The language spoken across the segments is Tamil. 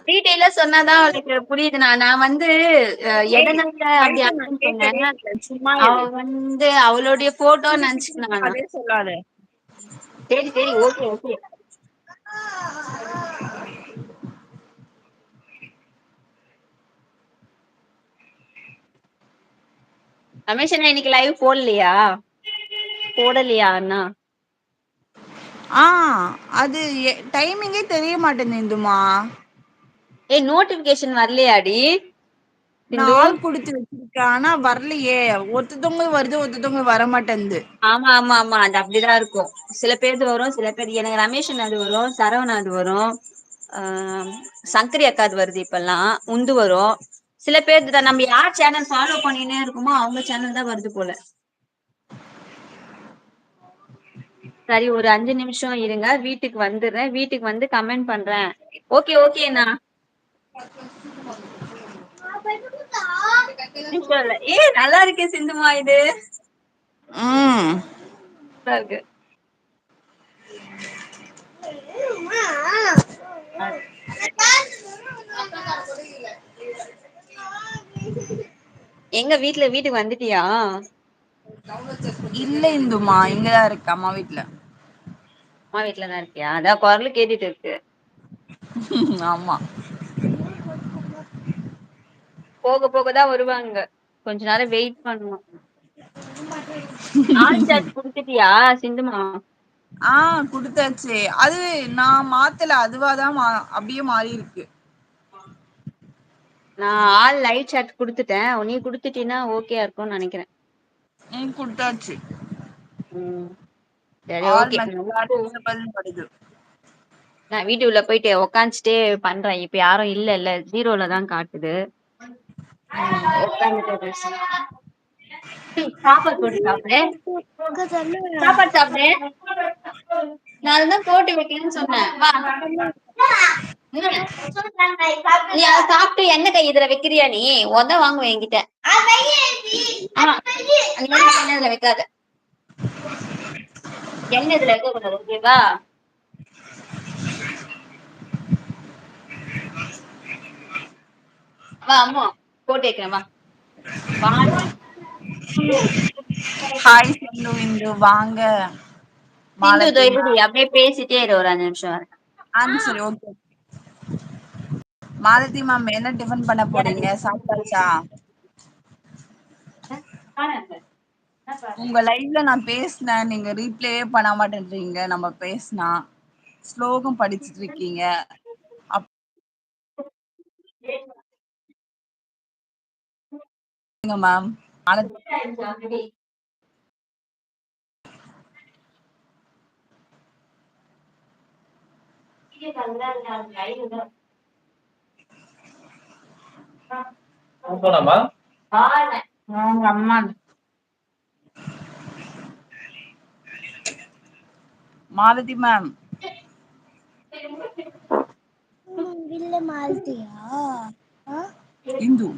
டீட்டெயிலா சொன்னாதான் அவளுக்கு புரியுது. நான் வந்து ஏய் எதனால அப்படி மைசூர் நான் ஆச்சுன்னு கேட்கவே சொன்னேன். இல்ல. சும்மா அவ இரு. வந்து அவளுடைய போட்டோ திருப்பி நினைச்சுக்கினா திருப்பி அதே சொல்லாத. சரி சரி ஓகே ஓகே. ரமேஷ் அண்ணா இன்னைக்கு லைவ் போடலையா அண்ணா? ஆ அது டைமிங்கே தெரிய மாட்டேங்குது இந்துமா. ஏய் நோட்டிபிகேஷன் வரலையாடி நான் சிந்து? ஆள் குடுத்து வச்சிருக்கேன் ஆனா வரலையே. ஒருத்தவங்க வருது ஒருத்தவங்க வர மாட்டேங்குது. ஆமா ஆமா ஆமா அது அப்படிதான் இருக்கும். சில பேருக்கு வரும் சில பேர் எனக்கு ரமேஷ் அது வரும், சரவணா அது வரும், சங்கரி அக்காது வருது இப்பெல்லாம், உந்து வரும். சில பேருக்கு தான் நம்ம யார் சேனல் ஃபாலோ பண்ணினே இருக்குமோ அவங்க சேனல் தான் வருது போல. சரி ஒரு 5 நிமிஷம் இருங்க, வீட்டுக்கு வந்துடுறேன், வீட்டுக்கு வந்து கமெண்ட் பண்றேன். ஓகே ஓகேண்ணா. நிமிஷம் இல்ல. நல்லா இருக்கு சிந்துமா இது. நல்லா இருக்கு. எங்க வீட்டுக்கு வந்துட்டியா? இல்ல இந்துமா, இங்கதான் இருக்கு அம்மா வீட்டுல. அம்மா வீட்டுலதான் இருக்கியா? அதான் குரல் கேட்டுட்டு இருக்கு. ஆமா. போக போகதான் வருவாங்க, கொஞ்ச நேரம் வெயிட் பண்ணணும். ஆல் சாட் குடுத்துட்டியா சிந்துமா? குடுத்தாச்சு. அது நான் மாத்தல, அதுவாதான் அப்படியே மாறி இருக்கு. நான் ஆல் லைவ் சாட் குடுத்துட்டேன், நீ குடுத்துட்டீன்னா ஓகேயா இருக்கும்னு நினைக்கிறேன். குடுத்தாச்சு. சரி ஆல் ஓகே. மெசேஜ் டிசேபிள் வருது. நான் வீட்டுக்குள்ள போயிட்டு உக்காந்துட்டே பண்றேன். இப்ப யாரும் இல்ல, ஜீரோல தான் காட்டுது. சாப்பாடு போட்டு சாப்பிடு, சாப்பாடு சாப்பிடு. நான் அதுதான் போட்டு வைக்கணும்னு சொன்னேன். வா நீ அதை சாப்பிட்டு எண்ணெய் கை இதுல வைக்கிறியா? நீ உத வாங்குவேன் என்கிட்ட. எண்ணெய் வைக்காத, எண்ணெய் இதுல வைக்க கூடாது ஓகேவா? வா அம்மா போட்டு வைக்கிறேன் வா. ஹாய் சிந்து இந்து வாங்க. சிந்து மாலதி இருடி அப்படியே பேசிட்டே இரு, ஒரு 5 நிமிஷம் வரேன். சரி ஓகே. மாலதி மேம் என்ன டிஃபன் பண்ண போறீங்க? சாப்பிட்டாச்சா? உங்க லைவ்ல நான் பேசினேன், நீங்க ரீப்ளேயே பண்ண மாட்டேன்றீங்க. நம்ம பேசினா ஸ்லோகம் படிச்சிட்டு இருக்கீங்க. மேம் அம்மா மாலதி மேம். இந்து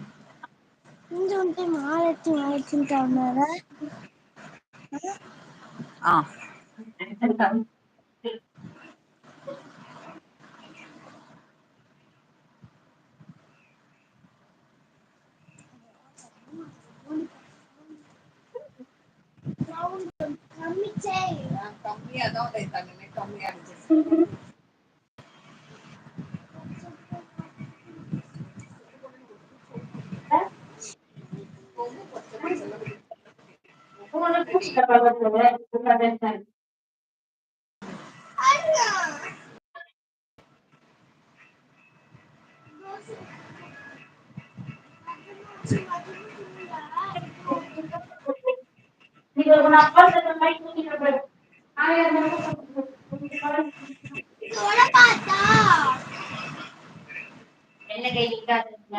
என்ன கை வைக்காதீங்க.